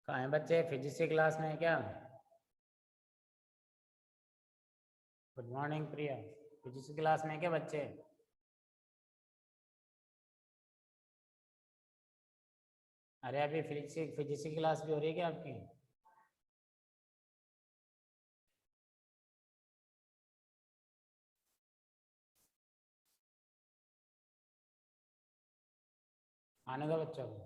कहाँ हैं बच्चे? फिजिक्स की क्लास में है क्या? गुड मॉर्निंग प्रिया। फिजिक्स की क्लास में है क्या बच्चे? अरे अभी फिजिक्स की क्लास भी हो रही है क्या आपकी? आने दो बच्चों को।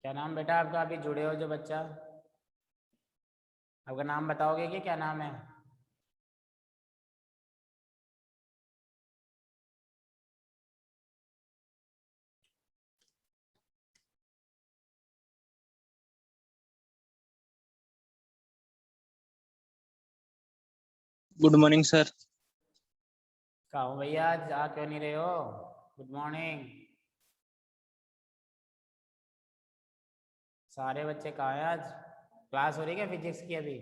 क्या नाम बेटा आपका? अभी जुड़े हो जो बच्चा, आपका नाम बताओगे कि क्या नाम है? Good morning sir. कहाँ हो भैया? आज आ क्यों नहीं रहे हो? Good morning. सारे बच्चे कहाँ हैं आज? क्लास हो रही है क्या फिजिक्स की अभी?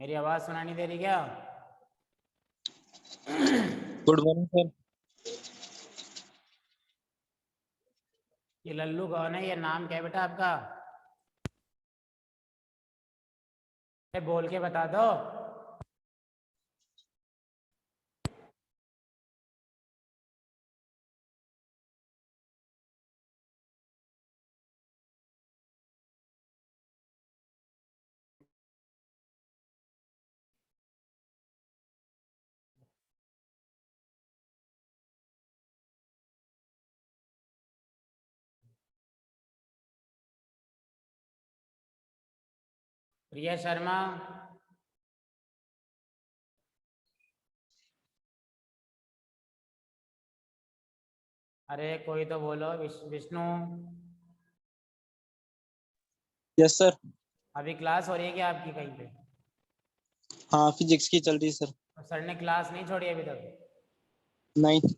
मेरी आवाज़ सुनाई नहीं दे रही क्या? Good morning sir. ये लल्लू कौन है? ये नाम क्या है बेटा आपका? बोल के बता दो। प्रिया शर्मा। अरे कोई तो बोलो। विष्णु। Yes sir. अभी क्लास हो रही है क्या आपकी कहीं पे? हाँ फिजिक्स की चल रही है सर। तो सर ने क्लास नहीं छोड़ी अभी तक? नहीं।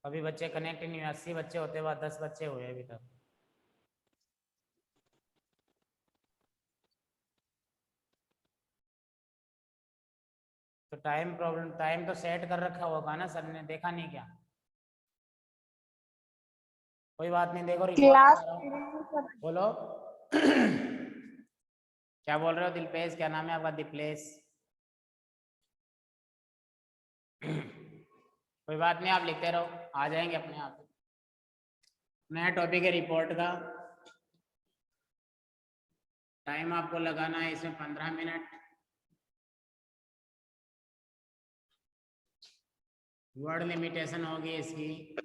अभी बच्चे कनेक्ट नहीं हुए। 80 बच्चे होते बाद 10 बच्चे हुए अभी तक। तो टाइम तो सेट कर रखा होगा ना सर ने, देखा नहीं क्या? कोई बात नहीं, देखो रिकॉर्ड क्लास करा रहा हूँ। बोलो। क्या बोल रहे हो दिलपेश? क्या नाम है आपका? दिपलेश। कोई बात नहीं, आप लिखते रहो, आ जाएंगे अपने आप। नया टॉपिक है रिपोर्ट का। टाइम आपको लगाना है इसमें 15 मिनट। वर्ड लिमिटेशन होगी इसकी।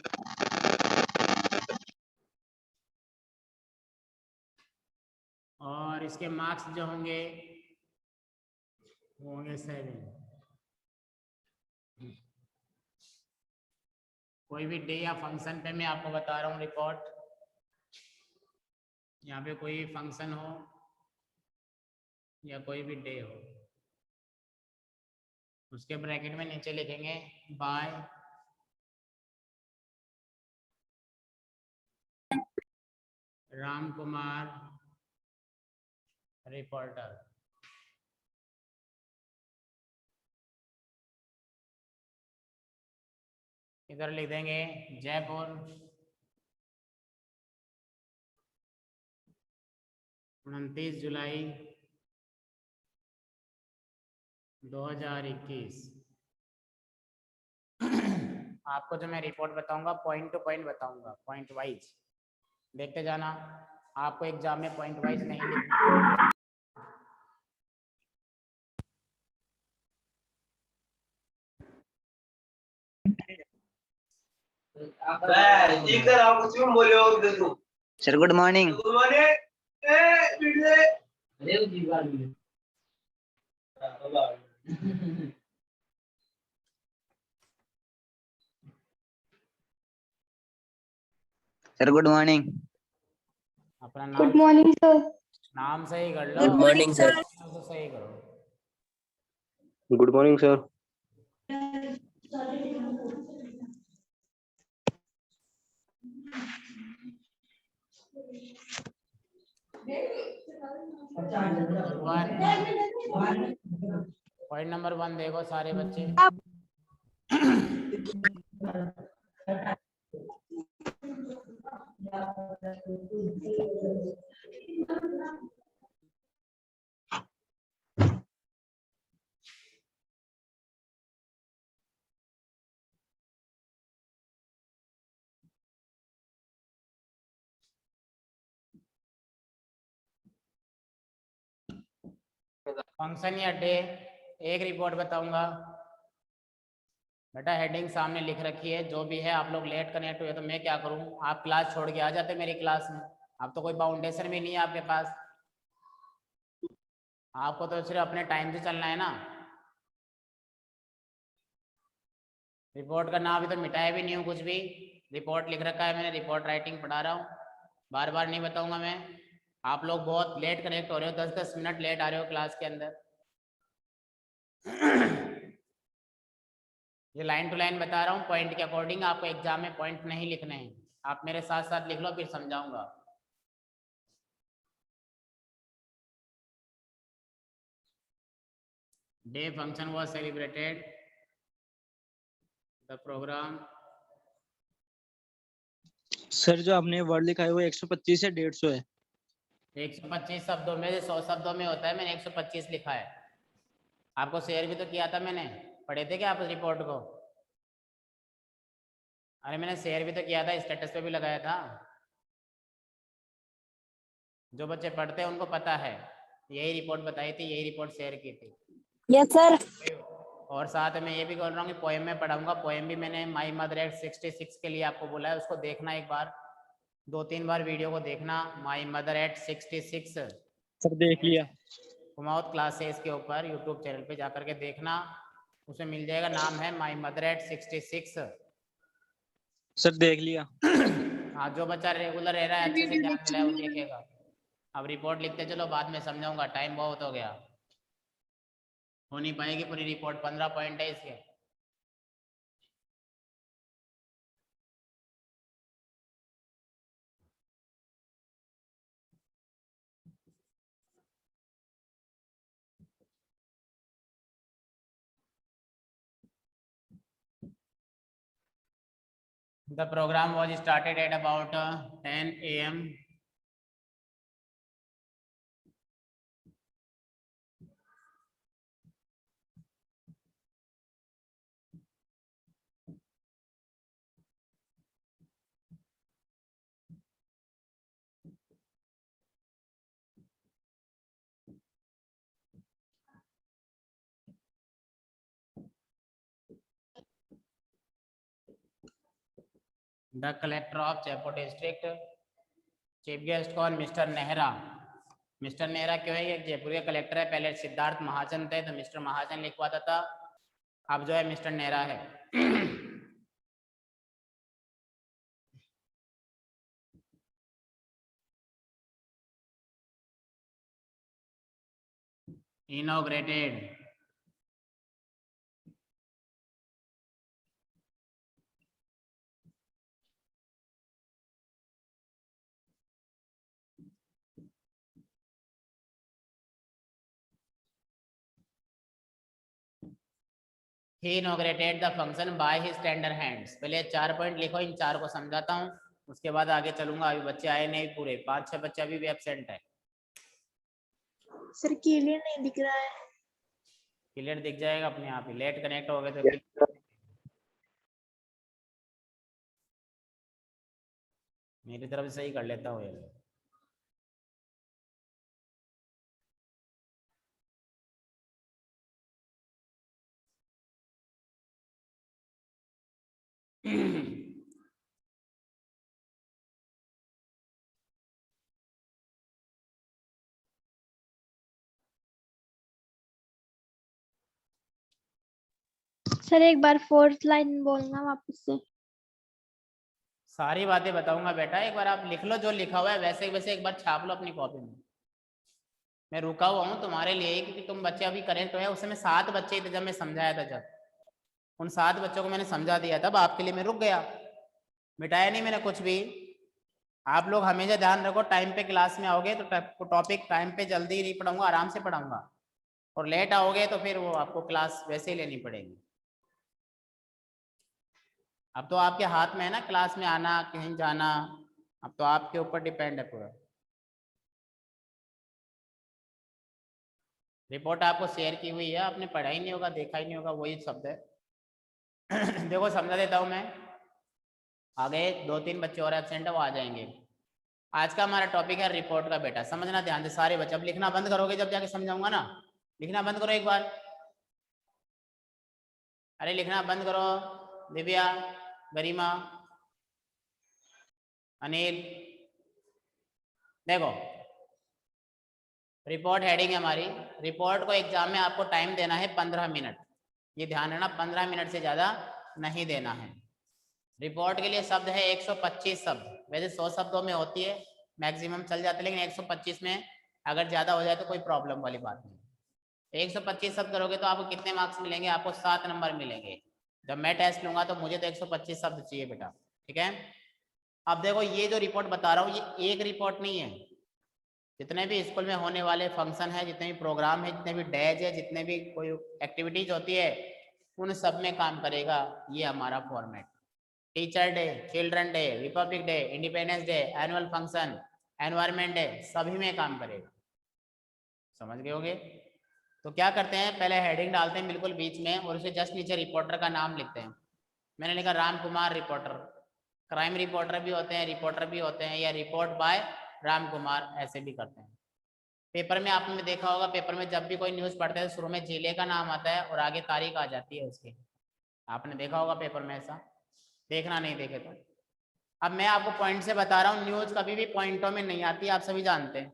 और इसके मार्क्स जो होंगे वो होंगे 7। कोई भी डे या फंक्शन पे मैं आपको बता रहा हूँ रिपोर्ट। यहाँ पे कोई फंक्शन हो या कोई भी डे हो, उसके ब्रैकेट में नीचे लिखेंगे बाय राम कुमार रिपोर्टर। इधर लिख देंगे जयपुर 29 जुलाई 2021। आपको जो मैं रिपोर्ट बताऊंगा पॉइंट टू पॉइंट बताऊंगा, पॉइंट वाइज देखते जाना। आपको एग्जाम में पॉइंट वाइज नहीं लिखना। Sir good morning. Sir good morning. अपना गुड नाम मॉर्निंग सर। नाम सही कर लो। Good morning, sir. नाम तो सही करो। Good morning sir. Point number 1 देखो सारे बच्चे। फंक्शन या डे, एक रिपोर्ट बताऊंगा। बेटा हेडिंग सामने लिख रखी है, जो भी है। आप लोग लेट कनेक्ट हुए तो मैं क्या करूं, आप क्लास छोड़ के आ जाते मेरी क्लास में। अब तो कोई बाउंडेशन भी नहीं है आपके पास, आपको तो सिर्फ अपने टाइम से चलना है ना। रिपोर्ट का नाम अभी तो मिटाया भी नहीं हूँ कुछ भी, रिपोर्ट लिख रखा है मैंने, रिपोर्ट राइटिंग पढ़ा रहा हूँ, बार बार नहीं बताऊंगा मैं। आप लोग बहुत लेट कनेक्ट हो रहे हो, 10-10 मिनट लेट आ रहे हो क्लास के अंदर। ये लाइन टू लाइन बता रहा हूँ, पॉइंट के अकॉर्डिंग। आपको एग्जाम में पॉइंट नहीं लिखने हैं, आप मेरे साथ साथ लिख लो, फिर समझाऊंगा। Day function was celebrated, the program। Sir जो आपने वर्ड लिखा है वो 125 या 150 है? 125 शब्दों में से 100 शब्दों में होता है, मैंने 125 लिखा है। आपको शेयर भी तो किया था मैंने, पढ़े थे क्या आप उस रिपोर्ट को? अरे मैंने शेयर भी तो किया था, स्टेटस पे भी लगाया था। जो बच्चे पढ़ते हैं उनको पता है, यही रिपोर्ट बताई थी, यही रिपोर्ट शेयर की थी। Yes sir. और साथ में ये भी बोल रहा हूँ कि पोएम में पढ़ाऊंगा। पोएम भी मैंने माई मदर एट 66 के लिए आपको बोला है, उसको देखना एक बार, 2-3 बार वीडियो को देखना। माई मदर एट 66 सर देख लिया। कुमाऊत क्लासेस के ऊपर यूट्यूब चैनल पे जाकर के देखना, उसमें मिल जाएगा, नाम है माई मदर एट 66। सर देख लिया। हाँ, जो बच्चा रेगुलर रह रहा है अच्छे से ध्यान दे रहा है वो देखेगा। अब रिपोर्ट लिखते चलो, बाद में समझाऊंगा, टाइम बहुत हो गया, हो नहीं पाएगी पूरी रिपोर्ट। 15 पॉइंट है इसके। The program was started at about 10 a.m. The collector of Jaipur district, chief guest कौन? मिस्टर नेहरा। मिस्टर नेहरा क्यों है? ये जयपुर के कलेक्टर है, पहले सिद्धार्थ महाजन थे तो मिस्टर महाजन लिखवाता था, अब जो है मिस्टर नेहरा है। Inaugurated, he inaugurated the function by his tender hands। पहले 4 पॉइंट लिखो, इन 4 को समझाता हूँ, उसके बाद आगे चलूंगा। अभी बच्चे आए नहीं पूरे, 5-6 बच्चे अभी भी एब्सेंट है। सर क्लियर नहीं दिख रहा है। क्लियर दिख जाएगा अपने आप ही, लेट कनेक्ट हो गए तो। मेरी तरफ से सही कर लेता हूँ ये। सर एक बार 4th लाइन बोलना वापस से। सारी बातें बताऊंगा बेटा, एक बार आप लिख लो जो लिखा हुआ है वैसे वैसे एक बार छाप लो अपनी कॉपी में। मैं रुका हुआ हूँ तुम्हारे लिए ही, क्योंकि तुम बच्चे अभी करेक्ट हो। उस समय 7 बच्चे थे जब मैं समझाया था, जब उन 7 बच्चों को मैंने समझा दिया, तब आपके लिए मैं रुक गया, मिटाया नहीं मैंने कुछ भी। आप लोग हमेशा ध्यान रखो, टाइम पे क्लास में आओगे तो टॉपिक टाइम पे जल्दी नहीं पढ़ाऊंगा, आराम से पढ़ाऊंगा, और लेट आओगे तो फिर वो आपको क्लास वैसे ही लेनी पड़ेगी। अब तो आपके हाथ में है ना क्लास में आना कहीं जाना, अब तो आपके ऊपर डिपेंड है पूरा। रिपोर्ट आपको शेयर की हुई है, आपने पढ़ा ही नहीं होगा, देखा ही नहीं होगा, वही शब्द है। देखो समझा देता हूँ मैं, आगे 2-3 बच्चे और एब्सेंट है, वो आ जाएंगे। आज का हमारा टॉपिक है रिपोर्ट का बेटा, समझना ध्यान से सारे बच्चे। अब लिखना बंद करोगे जब जाके समझाऊंगा ना, लिखना बंद करो एक बार। अरे लिखना बंद करो, दिव्या, गरिमा, अनिल। देखो रिपोर्ट हेडिंग है हमारी। रिपोर्ट को एग्जाम में आपको टाइम देना है 15 मिनट, ये ध्यान रखना, 15 मिनट से ज़्यादा नहीं देना है। रिपोर्ट के लिए शब्द है 125 शब्द, वैसे 100 शब्दों में होती है मैक्सिमम, चल जाते, लेकिन 125 में अगर ज़्यादा हो जाए तो कोई प्रॉब्लम वाली बात नहीं। 125 शब्द करोगे तो आपको कितने मार्क्स मिलेंगे? आपको 7 नंबर मिलेंगे। जब मैं टेस्ट लूंगा तो मुझे तो 125 शब्द चाहिए बेटा, ठीक है। अब देखो ये जो रिपोर्ट बता रहा हूँ ये एक रिपोर्ट नहीं है, जितने भी स्कूल में होने वाले फंक्शन है, जितने भी प्रोग्राम है, जितने भी डेज है, जितने भी कोई एक्टिविटीज होती है, उन सब में काम करेगा ये हमारा format. Teacher day, children day, Republic day, independence day, annual function, environment day, सभी में काम करेगा। समझ गए होंगे? तो क्या करते हैं, पहले हेडिंग डालते हैं बिल्कुल बीच में, और उसे जस्ट नीचे रिपोर्टर का नाम लिखते हैं। मैंने लिखा Ram Kumar reporter. Crime reporter भी होते हैं, रिपोर्टर भी होते हैं, या रिपोर्ट बाय राम कुमार, ऐसे भी करते हैं। पेपर में आपने देखा होगा, पेपर में जब भी कोई न्यूज़ पढ़ते हैं तो शुरू में जिले का नाम आता है और आगे तारीख आ जाती है उसकी। आपने देखा होगा पेपर में ऐसा, देखना नहीं देखे तो। अब मैं आपको पॉइंट से बता रहा हूँ, न्यूज़ कभी भी पॉइंटों में नहीं आती, आप सभी जानते हैं।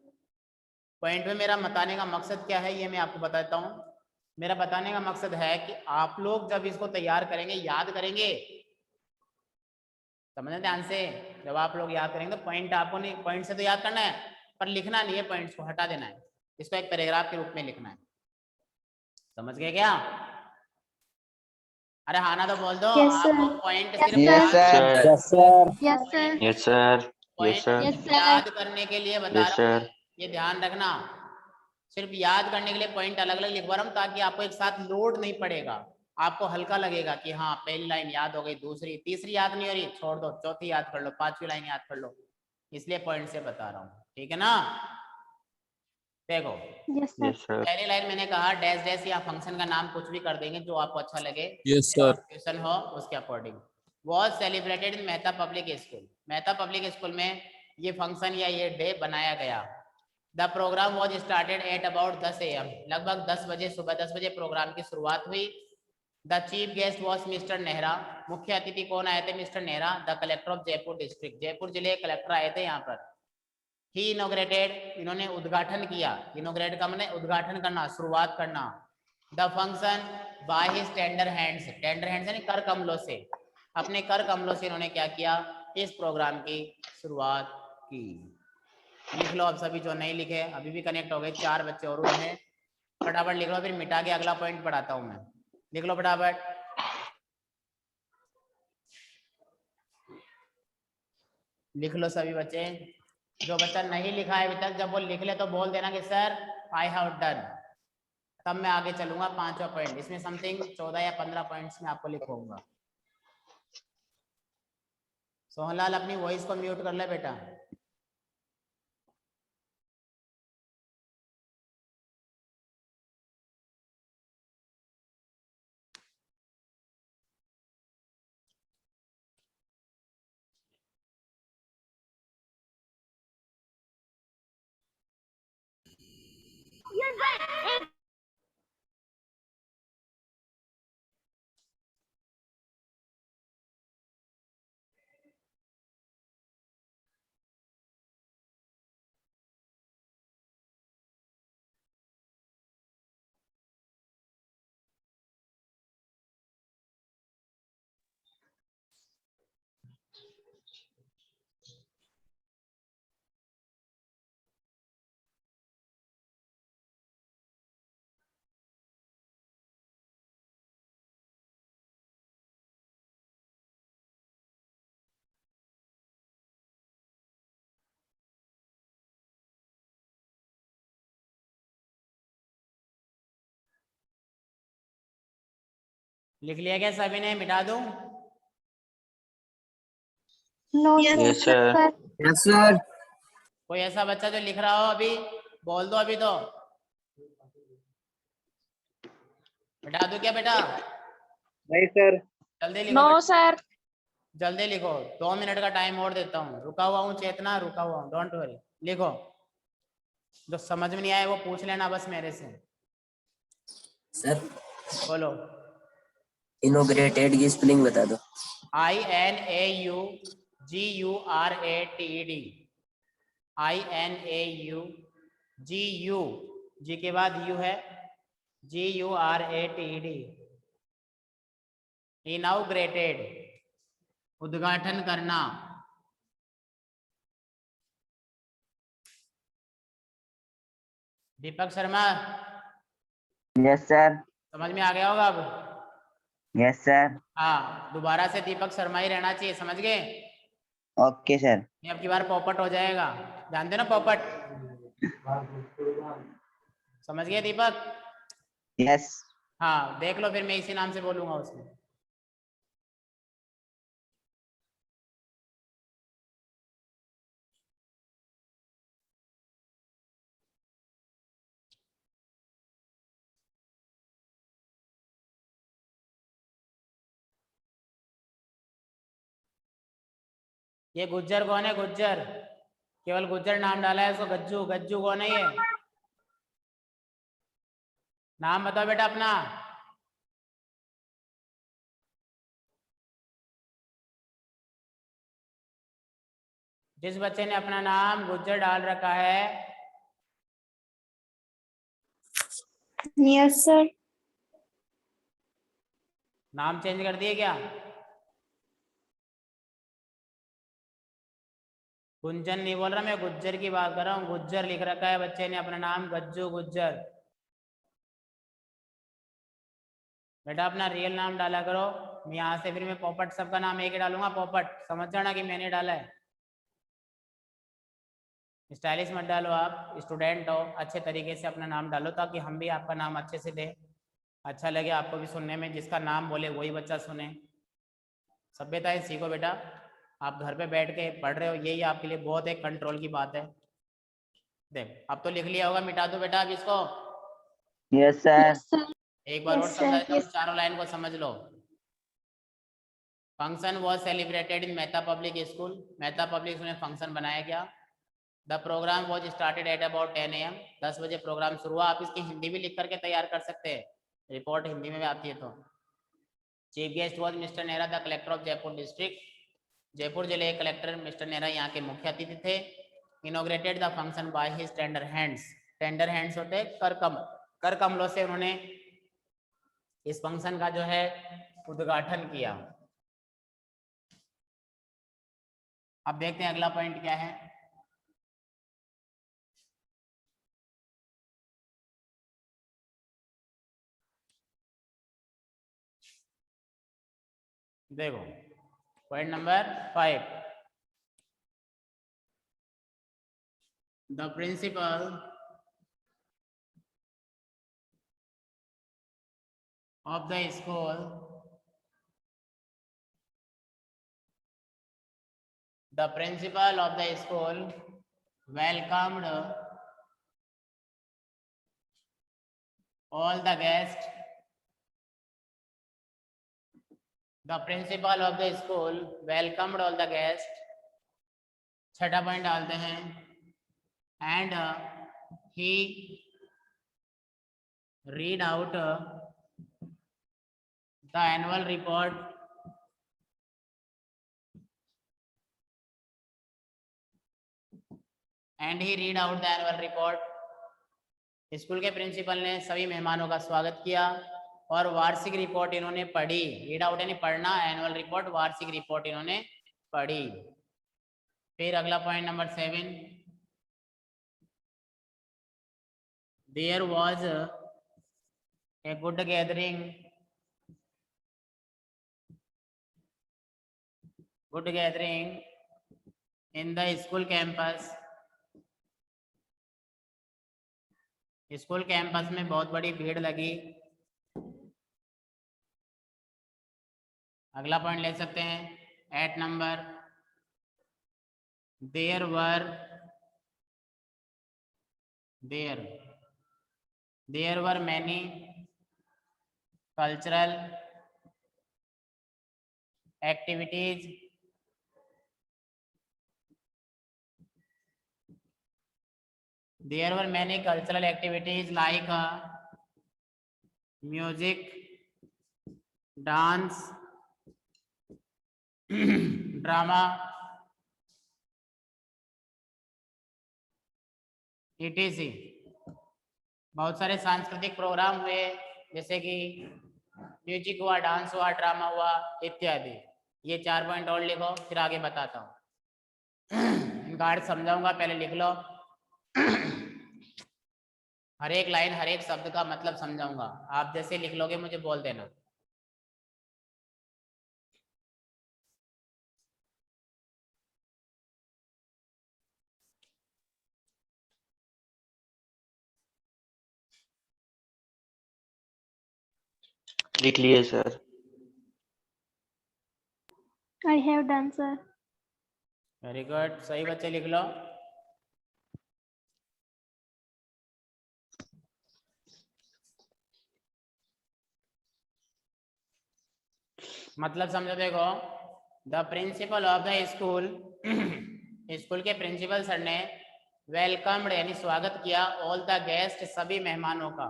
पॉइंट में मेरा बताने का मकसद क्या है ये मैं आपको बताता हूँ। मेरा बताने का मकसद है कि आप लोग जब इसको तैयार करेंगे, याद करेंगे, समझना ध्यान से, जब आप लोग याद करेंगे तो पॉइंट आपको नहीं, पॉइंट से तो याद करना है पर लिखना नहीं है, पॉइंट्स को हटा देना है, इसको एक पैराग्राफ के रूप में लिखना है। समझ गए क्या? अरे हाँ ना तो बोल दो। Yes, sir. आपको पॉइंट Yes, सिर्फ Yes, sir. sir. Yes, sir. Yes, sir. Yes, sir. Yes, point sir. Yes, सिर्फ sir. याद करने के लिए बता Yes, रहा हूँ, sir. ये ध्यान रखना। सिर्फ याद करने के लिए पॉइंट अलग अलग लिखवा रहा हूँ, ताकि आपको एक साथ लोड नहीं पड़ेगा, आपको हल्का लगेगा कि हाँ पहली लाइन याद हो गई, दूसरी तीसरी याद नहीं हो रही, छोड़ दो, चौथी याद कर लो, 5वीं लाइन याद कर लो, इसलिए पॉइंट से बता रहा हूँ, ठीक है ना। देखो Yes, sir. Yes, sir. पहली लाइन मैंने कहा डैश डैश या फंक्शन का नाम कुछ भी कर देंगे जो आपको अच्छा लगे, Yes, sir. क्वेश्चन हो उसके according. Was celebrated in Mehta public school, Mehta public school में ये फंक्शन या ये डे बनाया गया। The programme was started at about 10 AM, लगभग 10 बजे, सुबह 10 बजे प्रोग्राम की शुरुआत हुई। The chief guest was mister Nehra, मुख्य अतिथि कौन आए थे? Mister Nehra. The collector of Jaipur district, Jaipur जिले के कलेक्टर आए थे यहाँ पर। ही इनोग्रेटेड, इन्होंने उद्घाटन किया, इनोग्रेट का माने उद्घाटन करना, शुरुआत करना। The function by his tender hands, tender hands यानी कर कमलों से, अपने कर कमलों से इन्होंने क्या किया? इस प्रोग्राम की शुरुआत की। लिख लो अब सभी जो नहीं लिखे, अभी भी कनेक्ट हो गए, 4 बच्चे और हुए हैं, फटाफट लिख लो, फिर मिटा के अगला पॉइंट पढ़ाता हूं मैं। लिख लो फटाफट, लिख लो सभी बच्चे। जो बच्चा नहीं लिखा है अभी तक, जब वो लिख ले तो बोल देना कि सर आई हैव डन, तब मैं आगे चलूंगा 5वां पॉइंट। इसमें समथिंग 14 या 15 पॉइंट्स में आपको लिखूंगा। सोहनलाल अपनी वॉइस को म्यूट कर ले बेटा। लिख लिया क्या सभी ने? मिटा दूं? No Yes, sir. Yes, sir. कोई ऐसा बच्चा जो लिख रहा हो अभी, बोल दो अभी तो। मिटा दूं क्या बेटा? नहीं सर. जल्दी लिखो नो बेटा, सर। जल्दी लिखो। 2 मिनट का टाइम और देता हूँ। रुका हुआ हूँ चेतना, रुका हुआ हूँ, डोंट वरी। लिखो, जो समझ में नहीं आए वो पूछ लेना बस मेरे से। सर बोलो। इनोग्रेटेड की स्पेलिंग बता दो। INAUGURATED। INAUGU, जी के बाद यू है, GURATED। इनॉग्रेटेड, उद्घाटन करना। Deepak Sharma, yes sir. समझ में आ गया होगा अब? Yes sir. हाँ, दोबारा से दीपक शर्मा ही रहना चाहिए, समझ गए? Okay sir. ये अब की बार पोपट हो जाएगा, जानते ना पोपट? समझ गए दीपक? यस. हाँ, देख लो फिर मैं इसी नाम से बोलूंगा उसमें। ये गुज्जर कौन है? गुज्जर, केवल गुज्जर नाम डाला है उसको। गज्जू, गज्जू कौन है ये? नाम बताओ बेटा अपना। जिस बच्चे ने अपना नाम गुज्जर डाल रखा है। Yes sir. नाम चेंज कर दिए क्या? गुंजन नहीं बोल रहा मैं, गुज्जर की बात कर रहा हूँ। गुज्जर लिख रखा है बच्चे ने अपना नाम, गज्जू गुज्जर। बेटा अपना रियल नाम डाला करो। यहाँ से फिर मैं पोपट, सबका नाम एक ही डालूंगा, पोपट। समझ जाना कि मैंने डाला है। स्टाइलिश मत डालो, आप स्टूडेंट हो, अच्छे तरीके से अपना नाम डालो ताकि हम भी आपका नाम अच्छे से दें, अच्छा लगे आपको भी सुनने में। जिसका नाम बोले वही बच्चा सुने। सभ्यताएं सीखो बेटा। आप घर पे बैठ के पढ़ रहे हो, यही आपके लिए बहुत एक कंट्रोल की बात है। देख अब तो लिख लिया होगा, मिटा दो बेटा अब इसको। Yes sir. Yes sir. एक बार और यस समझा सर। देता हूँ, चारों लाइन को समझ लो। Function was celebrated in Mehta public school. Mehta public school में फंक्शन बनाया गया। The programme was started at about 10 AM। 10 बजे प्रोग्राम शुरू हुआ। आप इसकी हिंदी भी लिख करके तैयार कर सकते हैं, रिपोर्ट हिंदी में भी आती है तो। Chief guest was mister Nehra, the collector of Jaipur district. Jaipur जिले के कलेक्टर मिस्टर नेहरा यहाँ के मुख्य अतिथि थे। Inaugurated the function by his tender hands. Tender hands होते हैं कर कमलों से उन्होंने इस फंक्शन का जो है उद्घाटन किया। अब देखते हैं अगला पॉइंट क्या है। देखो point number 5। The principal of the school, the principal of the school welcomed all the guests. The principal of the school welcomed all the guests. छठा पॉइंट डालते हैं। and he read out the annual report and he read out the annual report. School के principal ने सभी मेहमानों का स्वागत किया और वार्षिक रिपोर्ट इन्होंने पढ़ी। रीड आउट यानी पढ़ना, एनुअल रिपोर्ट वार्षिक रिपोर्ट इन्होंने पढ़ी। फिर अगला point number 7। There was a good gathering in the school campus. School campus में बहुत बड़ी भीड़ लगी। अगला पॉइंट ले सकते हैं 8 number, there were many cultural activities like music, dance, drama, etc. बहुत सारे सांस्कृतिक प्रोग्राम हुए, जैसे कि म्यूजिक हुआ, डांस हुआ, ड्रामा हुआ इत्यादि। ये 4 पॉइंट और लिखो, फिर आगे बताता हूँ। इनका अर्थ समझाऊंगा, पहले लिख लो। हर एक लाइन, हर एक शब्द का मतलब समझाऊंगा, आप जैसे लिख लोगे मुझे बोल देना। लिख लिए sir. I have done, sir. Very good, सही बच्चे लिख लो। मतलब समझो, देखो, the principle of the school, school के प्रिंसिपल सर ने वेलकम्ड यानी स्वागत किया ऑल द गेस्ट, सभी मेहमानों का।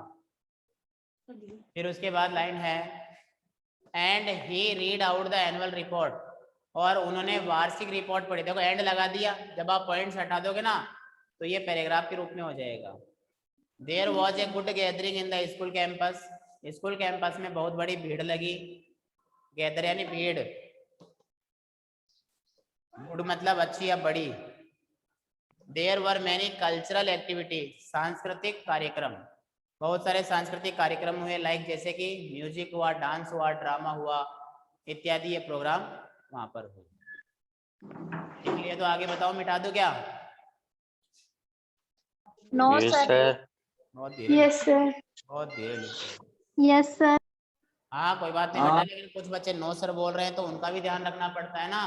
फिर उसके बाद लाइन है and he read out the annual report, और उन्होंने वार्षिक रिपोर्ट पढ़ी। देखो एंड लगा दिया, जब आप पॉइंट्स हटा दोगे ना तो ये पैराग्राफ के रूप में हो जाएगा। There was a good gathering in the school campus, school campus में बहुत बड़ी भीड़ लगी। गैदर यानी भीड़, गुड मतलब अच्छी या बड़ी। There were many cultural activity, सांस्कृतिक कार्यक्रम, बहुत सारे सांस्कृतिक कार्यक्रम हुए, लाइक जैसे कि म्यूजिक हुआ, डांस हुआ, ड्रामा हुआ इत्यादि, ये प्रोग्राम वहां पर हुए। इसलिए तो आगे बताओ, मिटा दो क्या? No, yes sir. सर। बहुत धीरे Yes, sir. बहुत धीरे लिखते हो। Yes, sir. हाँ कोई बात नहीं बेटा, लेकिन कुछ बच्चे नो सर बोल रहे हैं तो उनका भी ध्यान रखना पड़ता है ना,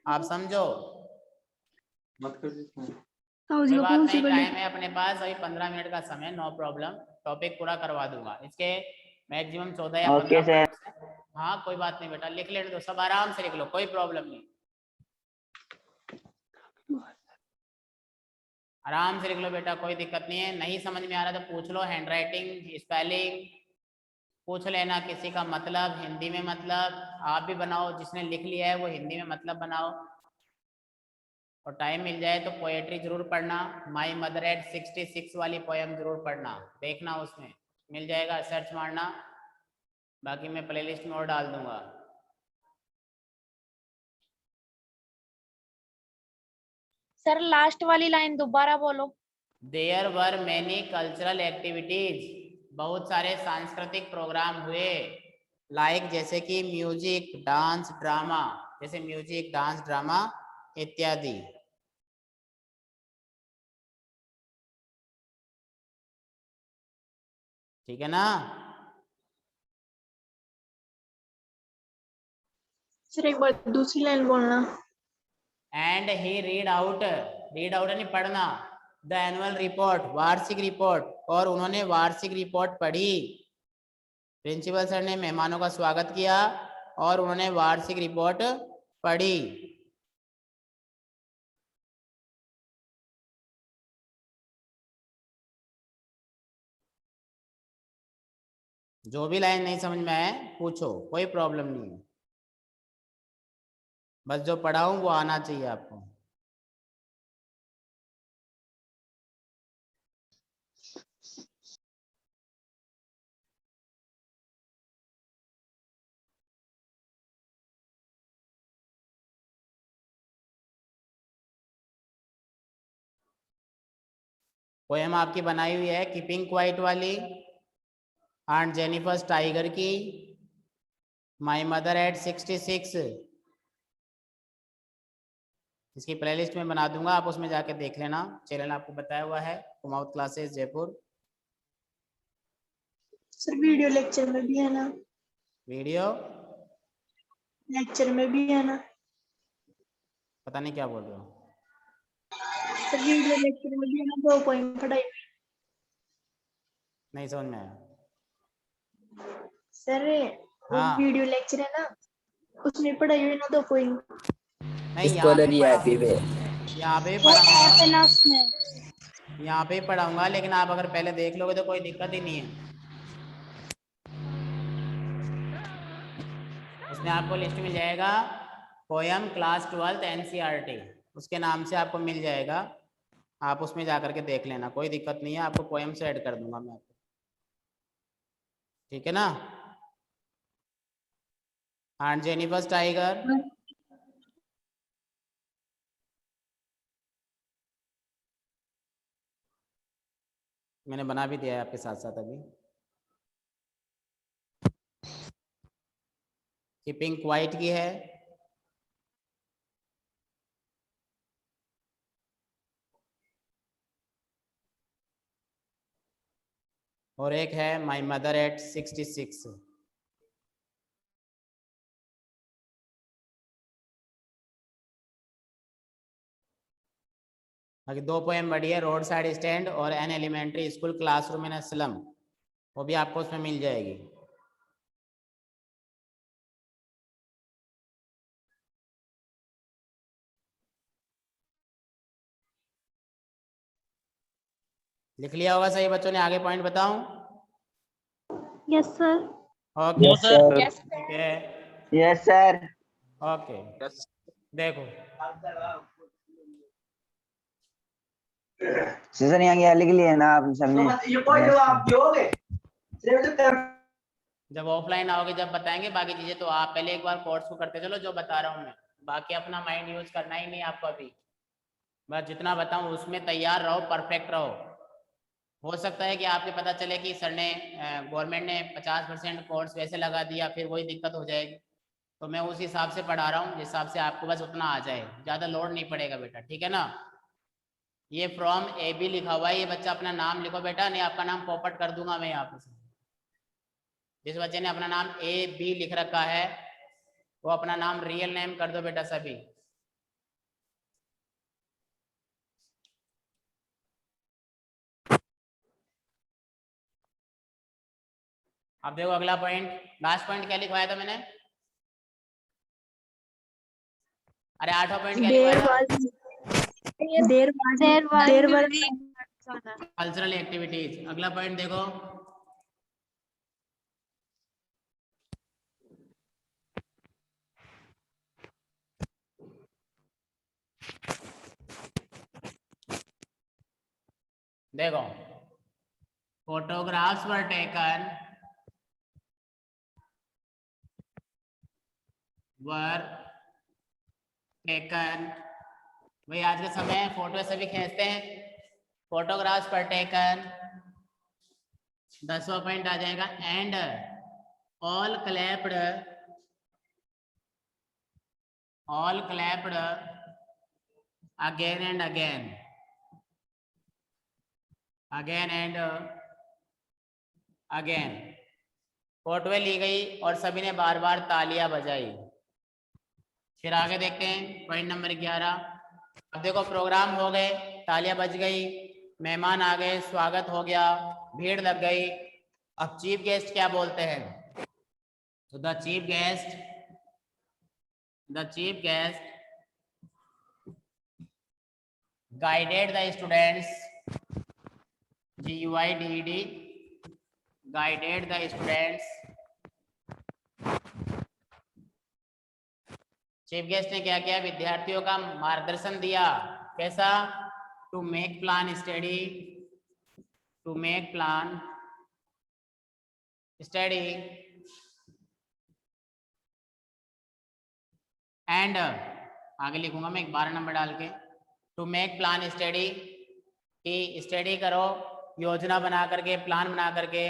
आप समझो। कोई बात नहीं, टाइम है अपने पास अभी 15 मिनट का समय, नो प्रॉब्लम, टॉपिक पूरा करवा दूंगा। इसके मैक्सिमम 14 या 15 Okay, sir. पॉइंट्स। हाँ कोई बात नहीं बेटा, लिख लेने दो, सब आराम से लिख लो, कोई प्रॉब्लम नहीं, आराम से लिख लो बेटा, कोई दिक्कत नहीं है। नहीं समझ में आ रहा तो पूछ लो, हैंड राइटिंग, स्पेलिंग पूछ लेना, किसी का मतलब हिंदी में, मतलब आप भी बनाओ, जिसने लिख लिया है वो हिंदी में मतलब बनाओ। और टाइम मिल जाए तो पोएट्री जरूर पढ़ना, माई मदर एट 66 वाली पोएम जरूर पढ़ना, देखना उसमें मिल जाएगा, सर्च मारना, बाकी मैं प्लेलिस्ट में और डाल दूंगा। सर लास्ट वाली लाइन दोबारा बोलो। There were many cultural activities, बहुत सारे सांस्कृतिक प्रोग्राम हुए, लाइक जैसे कि म्यूजिक, डांस, ड्रामा, जैसे म्यूजिक, डांस, ड्रामा इत्यादि। ठीक है ना? सर एक बार दूसरी लाइन बोलना। एंड ही रीड आउट यानी पढ़ना, द एनुअल रिपोर्ट, वार्षिक रिपोर्ट, और उन्होंने वार्षिक रिपोर्ट पढ़ी। प्रिंसिपल सर ने मेहमानों का स्वागत किया और उन्होंने वार्षिक रिपोर्ट पढ़ी। जो भी लाइन नहीं समझ में आए पूछो, कोई प्रॉब्लम नहीं है, बस जो पढ़ाऊं वो आना चाहिए आपको। पोएम आपकी बनाई हुई है कीपिंग क्वाइट वाली, आंट जेनिफर्स टाइगर की, माई मदर एट 66, इसकी प्लेलिस्ट में बना दूंगा, आप उसमें जाके देख लेना, चैनल आपको बताया हुआ है, Kumawat classes Jaipur. Sir video lecture में भी है ना? वीडियो लेक्चर में भी है ना पता नहीं क्या बोल रहे हो। सर, वीडियो लेक्चर में भी है ना 2 पॉइंट पढ़ाई हुई। नहीं समझ में आया। सर वो हाँ वीडियो लेक्चर है ना, उसमें पढ़ाई हुई ना 2 पॉइंट। नहीं, यहाँ पे यहाँ पे भी पढ़ाऊंगा, ना उसमें यहाँ पे ही पढ़ाऊंगा, लेकिन आप अगर पहले देख लोगे तो कोई दिक्कत ही नहीं है। उसमें आपको लिस्ट मिल जाएगा पोयम क्लास 12 एनसीईआरटी, उसके नाम से आपको मिल जाएगा। आप उसमें जा करके देख लेना, कोई दिक्कत नहीं है, आपको पोयम से ऐड कर दूंगा मैं आपको, ठीक है ना। हाँ, जेनिफर्स टाइगर। मैंने बना भी दिया है आपके साथ साथ अभी। कीपिंग क्वाइट की है, और एक है माई मदर एट 66। बाकी 2 पोएम बढ़ी है, रोड साइड स्टैंड और an elementary school classroom in slum, वो भी आपको उसमें मिल जाएगी। लिख लिया होगा सही बच्चों ने, आगे पॉइंट बताऊं? Yes sir. Okay, Yes, sir. ठीक है, Yes, sir. ओके। देखो सीजन यहाँ क्या लिख लिया ना आप सबने? जब ऑफलाइन आओगे जब बताएंगे बाकी चीजें, तो आप पहले एक बार कोर्स को करते चलो जो बता रहा हूँ मैं, बाकी अपना माइंड यूज करना ही नहीं आपको अभी, बस जितना बताऊं उसमें तैयार रहो, परफेक्ट रहो। हो सकता है कि आपको पता चले कि सर ने गवर्नमेंट ने 50% कोर्स वैसे लगा दिया, फिर वही दिक्कत हो जाएगी। तो मैं उस हिसाब से पढ़ा रहा हूँ जिस हिसाब से आपको बस उतना आ जाए, ज़्यादा लोड नहीं पड़ेगा बेटा, ठीक है ना। ये फ्रॉम ए बी लिखा हुआ है, ये बच्चा अपना नाम लिखो बेटा, नहीं आपका नाम पॉपट कर दूंगा मैं यहाँ पे से। जिस बच्चे ने अपना नाम ए बी लिख रखा है वो अपना नाम रियल नेम कर दो बेटा सभी। अब देखो अगला पॉइंट, लास्ट पॉइंट क्या लिखवाया था मैंने? अरे 8वां पॉइंट क्या लिखवाया था? Cultural activities. अगला पॉइंट देखो, देखो photographs were taken भाई आज के समय फोटो सभी खींचते हैं, फोटोग्राफ्स पर टेकन। 10वां पॉइंट आ जाएगा, and all clapped again and again. फोटोएं ली गई और सभी ने बार बार तालियां बजाई। फिर आगे देखते हैं पॉइंट नंबर 11। अब देखो प्रोग्राम हो गए, तालियां बज गई, मेहमान आ गए, स्वागत हो गया, भीड़ लग गई। अब चीफ गेस्ट क्या बोलते हैं? तो the chief guest guided the students, GUIDED, guided the students। Chief guest ने क्या किया? विद्यार्थियों का मार्गदर्शन दिया। कैसा? To make plan study and आगे लिखूंगा मैं 12 नंबर डाल के, टू मेक प्लान स्टडी, कि स्टडी करो, योजना बना करके, प्लान बना करके।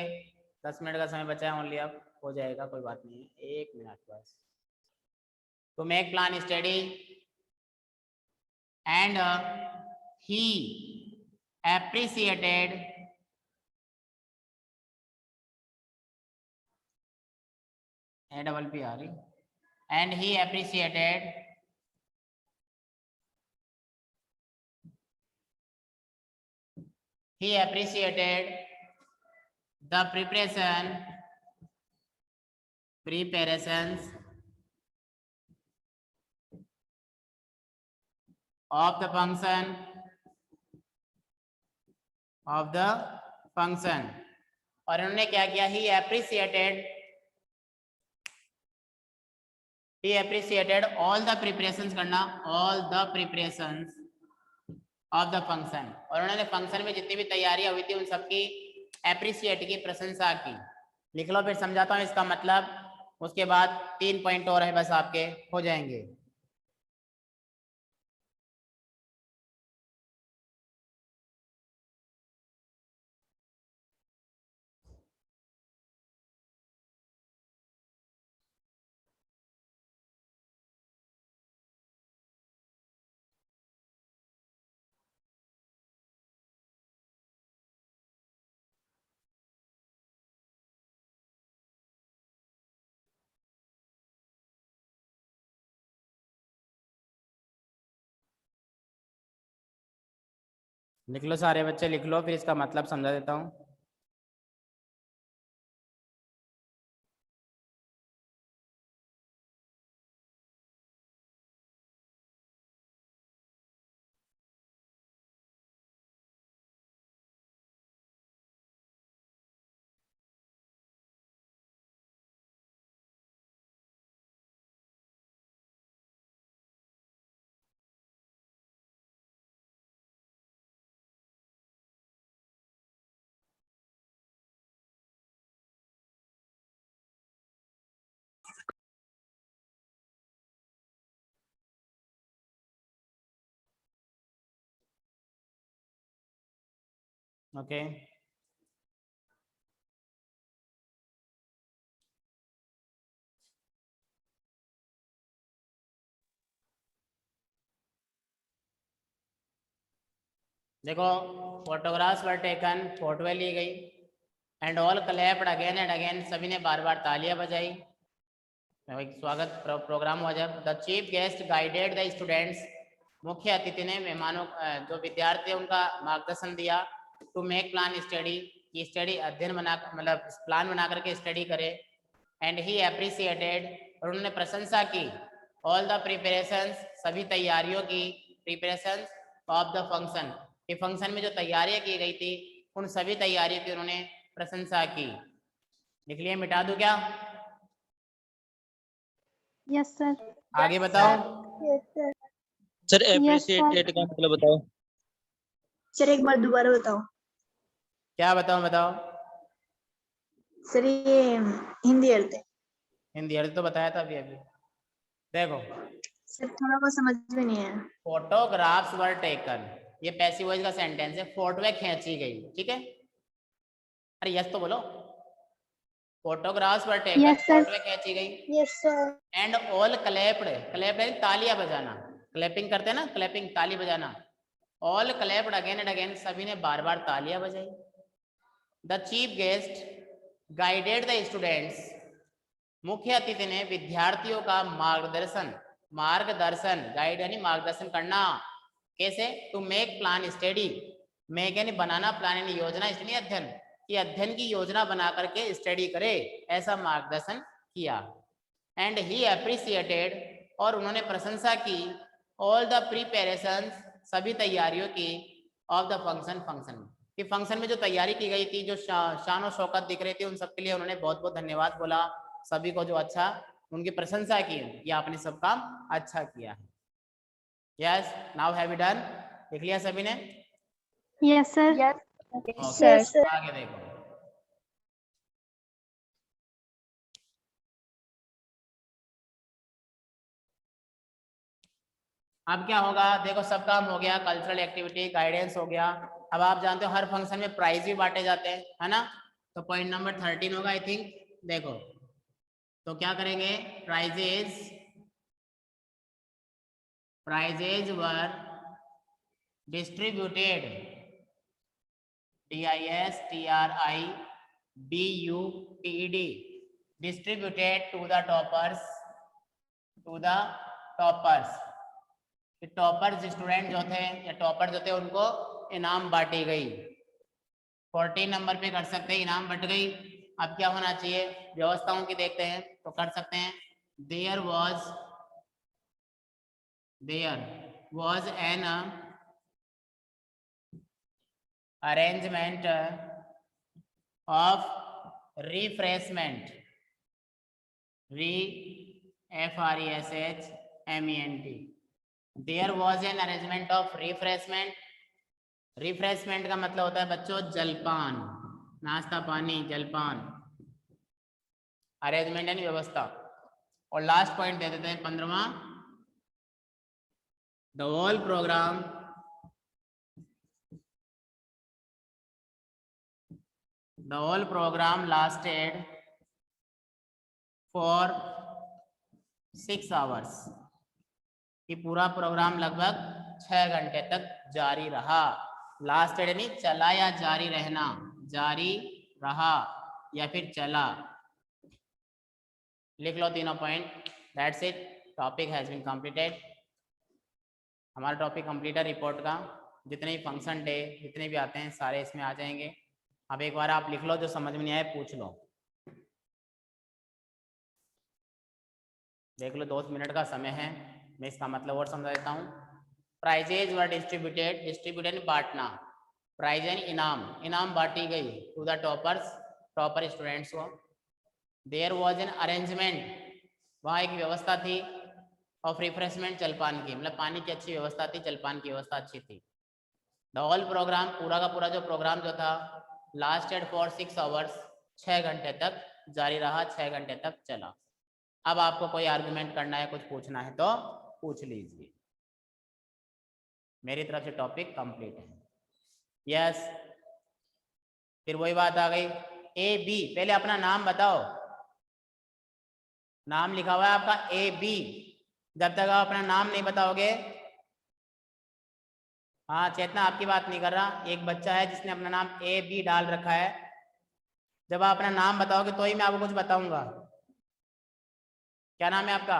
10 मिनट का समय बचा है ओनली, अब हो जाएगा, कोई बात नहीं है, 1 मिनट बस। To make plan study and he appreciated A double P आ रही, and he appreciated the preparations of the function और इन्होंने क्या किया, he appreciated all the preparations करना, all the preparations of the function, और उन्होंने फंक्शन में जितनी भी तैयारियां हुई थी उन सबकी एप्रिसिएट की, प्रशंसा की। लिख लो, फिर समझाता हूँ इसका मतलब, उसके बाद 3 पॉइंट और है बस आपके हो जाएंगे। लिख लो सारे बच्चे, लिख लो, फिर इसका मतलब समझा देता हूँ। ओके, देखो, फोटोग्राफ्स वर टेकन, फोटोएं ली गई, and all clapped again and again, सभी ने बार बार तालियां बजाई। स्वागत प्रोग्राम हुआ जब। The chief guest guided the students, मुख्य अतिथि ने मेहमानों जो विद्यार्थी उनका मार्गदर्शन दिया। टू मेक प्लान स्टडी, की स्टडी अध्ययन बना, मतलब प्लान बना करके स्टडी करे। एंड ही एप्रिसिएटेड, और उन्होंने प्रशंसा की, ऑल द प्रिपरेशंस, सभी तैयारियों की, प्रिपरेशंस ऑफ द फंक्शन, कि फंक्शन में जो तैयारियां की गई थी उन सभी तैयारियों की उन्होंने प्रशंसा की। लिख लिए, मिटा दूं क्या? Yes sir. आगे बताओ। Yes sir. सर एप्रिसिएटेड का मतलब बताओ। सर एक बार दोबारा बताओ। क्या बताओ, बताओ। सर ये हिंदी अर्थ है। हिंदी अर्थ तो बताया था अभी अभी। देखो, सर थोड़ा बहुत समझ में नहीं आया। फोटोग्राफ्स वर टेकन, ये पैसिव वॉइस का सेंटेंस है, फोटोएं खींची गई, ठीक है। अरे यस तो बोलो। Photographs were taken, yes sir. फोटोएं खींची गई। Yes sir. And all clapped, clapped तालियां बजाना, क्लैपिंग करते हैं ना, क्लैपिंग ताली बजाना। All clapped again and again, सभी ने बार बार तालियां बजाई। The chief guest guided the students, मुख्य अतिथि ने विद्यार्थियों का मार्गदर्शन, गाइड यानी मार्गदर्शन करना। कैसे? To make plan study, make यानी बनाना, प्लान यानी योजना, इसलिए अध्ययन, कि अध्ययन की योजना बना करके स्टडी करे, ऐसा मार्गदर्शन किया। एंड ही एप्रिसिएटेड, और उन्होंने प्रशंसा की, ऑल द प्रिपरेशंस, सभी तैयारियों की, ऑफ द फंक्शन, कि फंक्शन में जो तैयारी की गई थी, जो शान और शौकत दिख रही थी, उन सबके लिए उन्होंने बहुत बहुत धन्यवाद बोला। सभी को जो अच्छा, उनकी प्रशंसा की कि आपने सब काम अच्छा किया है। Yes, now have you done? लिख लिया सभी ने? Yes sir. Yes sir. आगे देखो, अब क्या होगा, देखो सब काम हो गया, कल्चरल एक्टिविटी, गाइडेंस हो गया। अब आप जानते हो हर फंक्शन में प्राइज भी बांटे जाते हैं, है ना। तो पॉइंट नंबर 13 होगा आई थिंक। देखो, तो क्या करेंगे, prizes were distributed, distributed, distributed to the toppers to the toppers. Toppers student जो थे या टॉपर जो थे उनको इनाम बांटी गई। 14 नंबर पे कर सकते हैं, इनाम बट गई। अब क्या होना चाहिए, व्यवस्थाओं की देखते हैं तो कर सकते हैं। There was an arrangement of refreshment, FRESHMENT। There was an arrangement of refreshment. Refreshment का मतलब होता है बच्चों जलपान, नाश्ता पानी जलपान। अरेंजमेंट यानी व्यवस्था। और लास्ट पॉइंट दे देते हैं 15वां, the whole programme lasted for 6 hours. कि पूरा प्रोग्राम लगभग 6 घंटे तक जारी रहा। लास्टेड यानी चला या जारी रहना, जारी रहा या फिर चला। लिख लो तीनों point. That's it, topic has been completed. हमारा टॉपिक कंप्लीट है रिपोर्ट का। जितने भी फंक्शन डे जितने भी आते हैं सारे इसमें आ जाएंगे। अब एक बार आप लिख लो, जो समझ में नहीं आए पूछ लो। देख लो 2 मिनट का समय है, मैं इसका मतलब और समझा देता हूँ। प्राइजेज वर डिस्ट्रीब्यूटेड बांटना। प्राइज यानी इनाम, इनाम बांटी गई टू द टॉपर स्टूडेंट्स को। देयर वॉज एन अरेंजमेंट, वहाँ एक व्यवस्था थी। ऑफ रिफ्रेशमेंट, जलपान की, मतलब पानी की अच्छी व्यवस्था थी, जलपान की व्यवस्था अच्छी थी। द होल प्रोग्राम, पूरा का पूरा जो प्रोग्राम जो था, लास्टेड फॉर 6 आवर्स, 6 घंटे तक जारी रहा, 6 घंटे तक चला। अब आपको कोई आर्गुमेंट करना है, कुछ पूछना है तो पूछ लीजिए। मेरी तरफ से टॉपिक कंप्लीट है। यस, फिर वही बात आ गई, ए बी। पहले अपना नाम बताओ, नाम लिखा हुआ है आपका AB। जब तक आप अपना नाम नहीं बताओगे, हाँ चेतना आपकी बात नहीं कर रहा, एक बच्चा है जिसने अपना नाम AB डाल रखा है। जब आप अपना नाम बताओगे तो ही मैं आपको कुछ बताऊंगा। क्या नाम है आपका?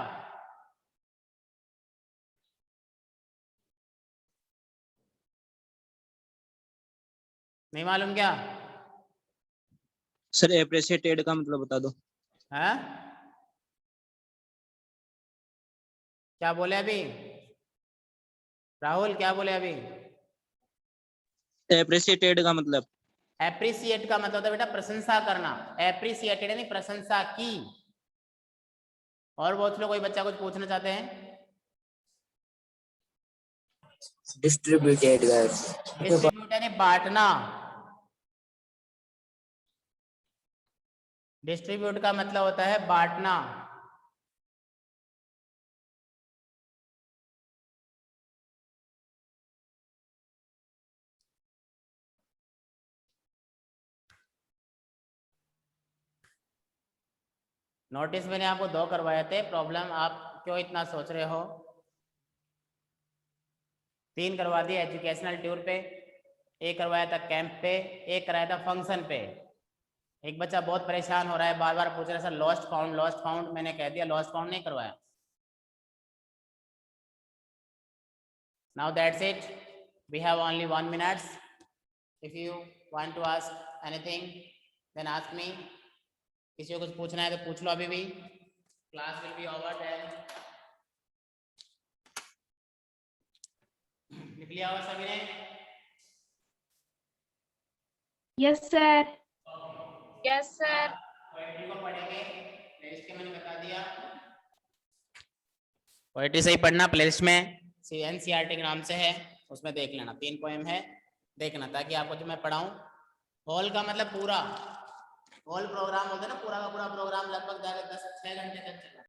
नहीं मालूम क्या? सर एप्रिसिएटेड का मतलब बता दो। है क्या बोले अभी राहुल, क्या बोले अभी? एप्रिसिएटेड का मतलब? एप्रिसिएट का मतलब होता है बेटा प्रशंसा करना। एप्रिसिएटेड यानी प्रशंसा की। और बहुत लोग, कोई बच्चा कुछ पूछना चाहते हैं? डिस्ट्रीब्यूटेड डिस्ट्रीब्यूट यानी बांटना। डिस्ट्रीब्यूट का मतलब होता है बांटना। नोटिस मैंने आपको 2 करवाए थे। प्रॉब्लम आप क्यों इतना सोच रहे हो? 3 करवा दिए एजुकेशनल टूर पे, 1 करवाया था कैंप पे, 1 कराया था फंक्शन पे। एक बच्चा बहुत परेशान हो रहा है, बार बार पूछ रहा है sir lost found, lost found. मैंने कह दिया लॉस्ट फाउंड नहीं करवाया। Now that's it, we have only 1 minute। If you want to ask anything then ask me. किसी को कुछ पूछना है तो पूछ लो अभी भी। Class will be over then. लिख लिया होगा सभी ने? Yes sir. Yes sir. Poetry को पढ़ेंगे, प्लेलिस्ट के मैंने बता दिया। पोएट्री से ही पढ़ना, प्लेलिस्ट में NCERT के नाम से है, उसमें देख लेना। 3 पोएम है, देखना, ताकि आपको जो मैं पढ़ाऊं। होल का मतलब पूरा, होल प्रोग्राम होता है ना, पूरा का पूरा प्रोग्राम लगभग 6 घंटे तक चला।